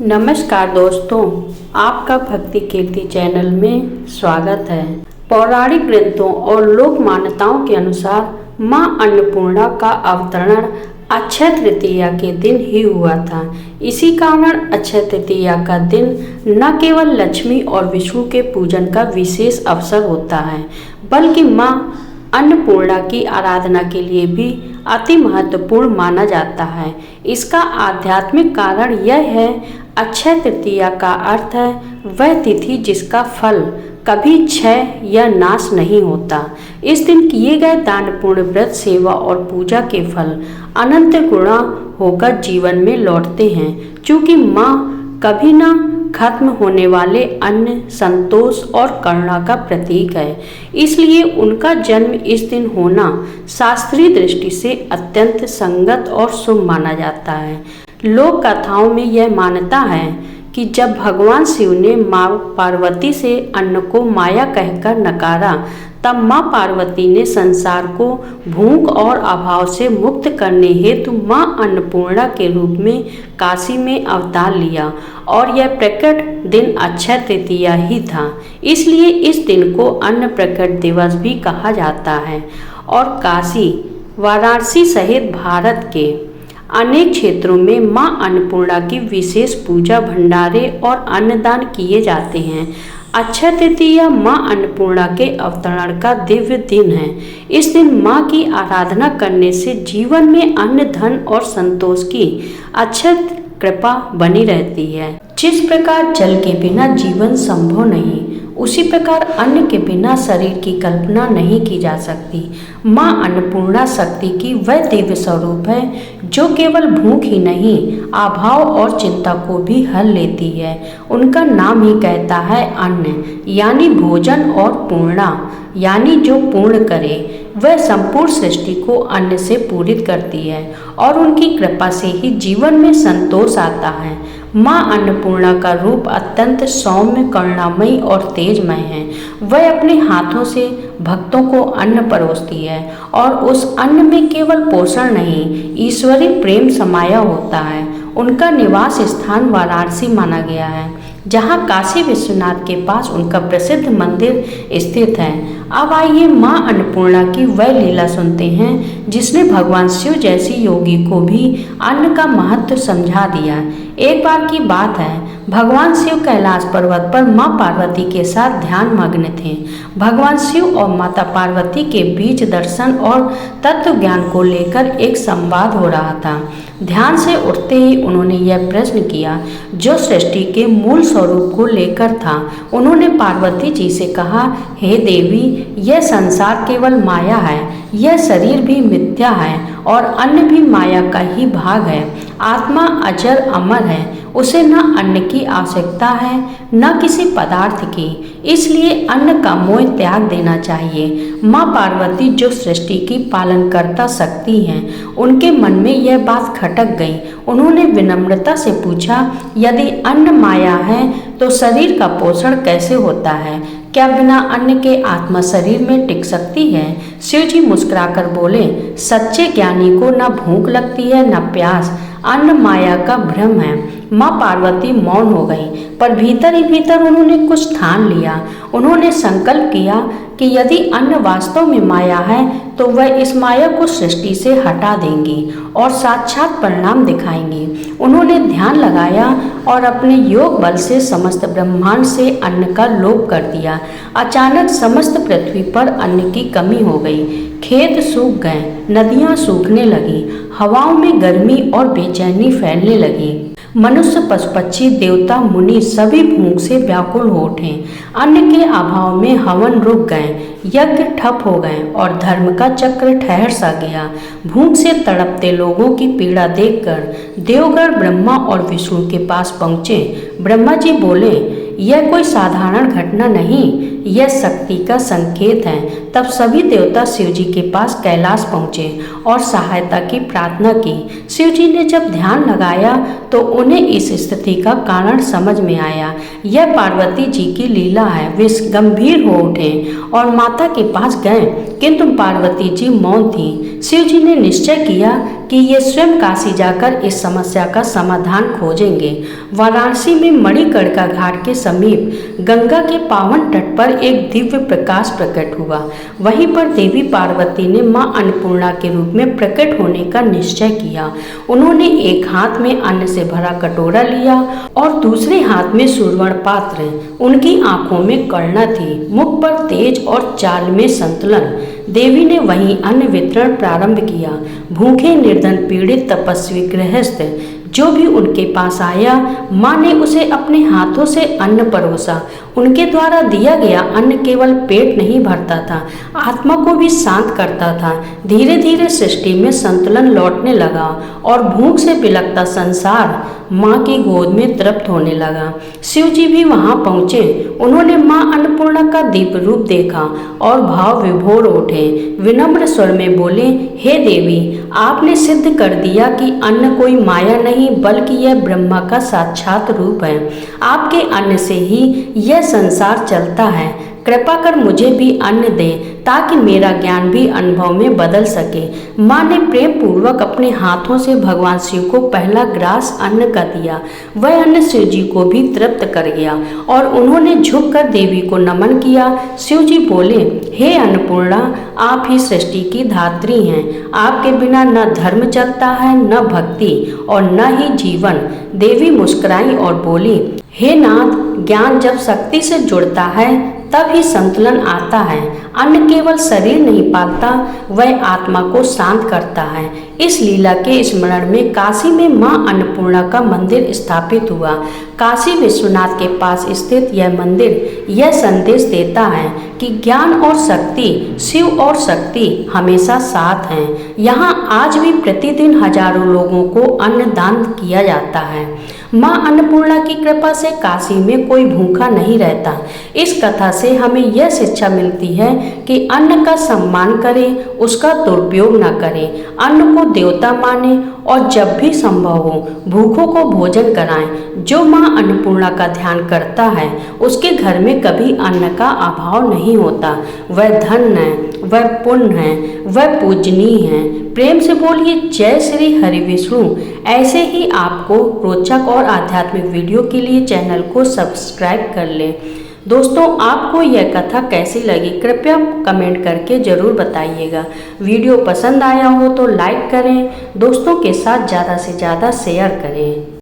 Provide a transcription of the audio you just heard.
नमस्कार दोस्तों, आपका भक्ति कीर्ति चैनल में स्वागत है। पौराणिक ग्रंथों और लोक मान्यताओं के अनुसार मां अन्नपूर्णा का अवतरण अक्षय तृतीया के दिन ही हुआ था। इसी कारण अक्षय तृतीया का दिन न केवल लक्ष्मी और विष्णु के पूजन का विशेष अवसर होता है, बल्कि मां अन्नपूर्णा की आराधना के लिए भी अति महत्वपूर्ण माना जाता है। इसका आध्यात्मिक कारण यह है, अक्षय तृतीया का अर्थ है वह तिथि जिसका फल कभी क्षय या नाश नहीं होता। इस दिन किए गए दान, पुण्य, व्रत, सेवा और पूजा के फल अनंत गुणा होकर जीवन में लौटते हैं। चूँकि माँ कभी ना खत्म होने वाले अन्न, संतोष और करुणा का प्रतीक है, इसलिए उनका जन्म इस दिन होना शास्त्रीय दृष्टि से अत्यंत संगत और शुभ माना जाता है। लोक कथाओं में यह मान्यता है कि जब भगवान शिव ने माँ पार्वती से अन्न को माया कहकर नकारा, तब माँ पार्वती ने संसार को भूख और अभाव से मुक्त करने हेतु माँ अन्नपूर्णा के रूप में काशी में अवतार लिया और यह प्रकट दिन अक्षय तृतीया ही था। इसलिए इस दिन को अन्न प्रकट दिवस भी कहा जाता है और काशी, वाराणसी सहित भारत के अनेक क्षेत्रों में मां अन्नपूर्णा की विशेष पूजा, भंडारे और अन्नदान किए जाते हैं। अक्षय तृतीया मां अन्नपूर्णा के अवतरण का दिव्य दिन है। इस दिन मां की आराधना करने से जीवन में अन्न, धन और संतोष की अक्षय कृपा बनी रहती है। जिस प्रकार जल के बिना जीवन संभव नहीं, उसी प्रकार अन्न के बिना शरीर की कल्पना नहीं की जा सकती। मां अन्नपूर्णा शक्ति की वह दिव्य स्वरूप है जो केवल भूख ही नहीं, अभाव और चिंता को भी हल लेती है। उनका नाम ही कहता है अन्न, यानी भोजन, और पूर्णा यानी जो पूर्ण करे। वह संपूर्ण सृष्टि को अन्न से पूरित करती है और उनकी कृपा से ही जीवन में संतोष आता है। मां अन्नपूर्णा का रूप अत्यंत सौम्य, करुणामयी और तेजमय है। वह अपने हाथों से भक्तों को अन्न परोसती है और उस अन्न में केवल पोषण नहीं, ईश्वरीय प्रेम समाया होता है। उनका निवास स्थान वाराणसी माना गया है, जहाँ काशी विश्वनाथ के पास उनका प्रसिद्ध मंदिर स्थित है। अब आइए मां अन्नपूर्णा की वह लीला सुनते हैं जिसने भगवान शिव जैसी योगी को भी अन्न का महत्व समझा दिया। एक बार की बात है, भगवान शिव कैलाश पर्वत पर मां पार्वती के साथ ध्यान मग्न थे। भगवान शिव और माता पार्वती के बीच दर्शन और तत्व ज्ञान को लेकर एक संवाद हो रहा था। ध्यान से उठते ही उन्होंने यह प्रश्न किया जो सृष्टि के मूल स्वरूप को लेकर था। उन्होंने पार्वती जी से कहा, हे देवी, यह संसार केवल माया है, यह शरीर भी मिथ्या है और अन्न भी माया का ही भाग है। आत्मा अजर अमर है, उसे न अन्न की आवश्यकता है न किसी पदार्थ की, इसलिए अन्न का मोह त्याग देना चाहिए। माँ पार्वती जो सृष्टि की पालनकर्ता शक्ति हैं, उनके मन में यह बात खटक गई। उन्होंने विनम्रता से पूछा, यदि अन्न माया है तो शरीर का पोषण कैसे होता है? क्या बिना अन्न के आत्मा शरीर में टिक सकती है? शिव जी मुस्कुराकर बोले, सच्चे ज्ञानी को न भूख लगती है न प्यास, अन्न माया का भ्रम है। माँ पार्वती मौन हो गई, पर भीतर ही भीतर उन्होंने कुछ ठान लिया। उन्होंने संकल्प किया कि यदि अन्न वास्तव में माया है तो वह इस माया को सृष्टि से हटा देंगी और साक्षात परिणाम दिखाएंगी। उन्होंने ध्यान लगाया और अपने योग बल से समस्त ब्रह्मांड से अन्न का लोप कर दिया। अचानक समस्त पृथ्वी पर अन्न की कमी हो गई। खेत सूख गए, नदियाँ सूखने लगी, हवाओं में गर्मी और बेचैनी फैलने लगी। मनुष्य, पशु, पक्षी, देवता, मुनि सभी भूख से व्याकुल हो उठे। अन्न के अभाव में हवन रुक गए, यज्ञ ठप हो गए और धर्म का चक्र ठहर सा गया। भूख से तड़पते लोगों की पीड़ा देखकर देवगण ब्रह्मा और विष्णु के पास पहुँचे। ब्रह्मा जी बोले, यह कोई साधारण घटना नहीं, यह शक्ति का संकेत है। तब सभी देवता शिव जी के पास कैलाश पहुँचे और सहायता की प्रार्थना की। शिव जी ने जब ध्यान लगाया तो उन्हें इस स्थिति का कारण समझ में आया। यह पार्वती जी की लीला है। वे गंभीर हो उठे और माता के पास गए, किंतु पार्वती जी मौन थी। शिव जी ने निश्चय किया कि ये स्वयं काशी जाकर इस समस्या का समाधान खोजेंगे। वाराणसी में मणिकर्णिका घाट के समीप गंगा के पावन तट पर एक दिव्य प्रकाश प्रकट हुआ। वहीं पर देवी पार्वती ने मां अन्नपूर्णा के रूप में प्रकट होने का निश्चय किया। उन्होंने एक हाथ में अन्न से भरा कटोरा लिया और दूसरे हाथ में सुवर्ण पात्र। उनकी आंखों में करुणा थी, मुख पर तेज और चाल में संतुलन। देवी ने वहीं अन्न वितरण प्रारंभ किया। भूखे निर्धन पीड़ित तपस्वी गृहस्थ जो भी उनके पास आया, माँ ने उसे अपने हाथों से अन्न परोसा। उनके द्वारा दिया गया अन्न केवल पेट नहीं भरता था, आत्मा को भी शांत करता था। धीरे धीरे सृष्टि में संतुलन लौटने लगा और भूख से बिलखता संसार माँ की गोद में तृप्त होने लगा। शिव जी भी वहाँ पहुँचे। उन्होंने माँ अन्नपूर्णा का दिव्य रूप देखा और भाव विभोर उठे। विनम्र स्वर में बोले, हे देवी, आपने सिद्ध कर दिया कि अन्न कोई माया नहीं बल्कि यह ब्रह्मा का साक्षात रूप है। आपके अन्न से ही यह संसार चलता है। कृपा कर मुझे भी अन्न दे ताकि मेरा ज्ञान भी अनुभव में बदल सके। माँ ने प्रेम पूर्वक अपने हाथों से भगवान शिव को पहला ग्रास अन्न का दिया। वह अन्न शिव जी को भी तृप्त कर गया और उन्होंने झुककर देवी को नमन किया। शिव जी बोले, हे अन्नपूर्णा, आप ही सृष्टि की धात्री हैं। आपके बिना न धर्म चलता है, न भक्ति और न ही जीवन। देवी मुस्कुराई और बोली, हे नाथ, ज्ञान जब शक्ति से जुड़ता है तब ही संतुलन आता है। अन्न केवल शरीर नहीं पालता, वह आत्मा को शांत करता है। इस लीला के स्मरण में काशी में मां अन्नपूर्णा का मंदिर स्थापित हुआ। काशी विश्वनाथ के पास स्थित यह मंदिर यह संदेश देता है कि ज्ञान और शक्ति, शिव और शक्ति हमेशा साथ हैं। यहाँ आज भी प्रतिदिन हजारों लोगों को अन्न दान किया जाता है। मां अन्नपूर्णा की कृपा से काशी में कोई भूखा नहीं रहता। इस कथा से हमें यह शिक्षा मिलती है कि अन्न का सम्मान करें, उसका दुरुपयोग न करें। अन्न को देवता माने और जब भी संभव हो भूखों को भोजन कराएं। जो मां अन्नपूर्णा का ध्यान करता है उसके घर में कभी अन्न का अभाव नहीं होता। वह धन है, वह पुण्य है, वह पूजनीय है। प्रेम से बोलिए जय श्री हरि विष्णु। ऐसे ही आपको रोचक और आध्यात्मिक वीडियो के लिए चैनल को सब्सक्राइब कर लें। दोस्तों, आपको यह कथा कैसी लगी कृपया कमेंट करके ज़रूर बताइएगा। वीडियो पसंद आया हो तो लाइक करें, दोस्तों के साथ ज़्यादा से ज़्यादा शेयर करें।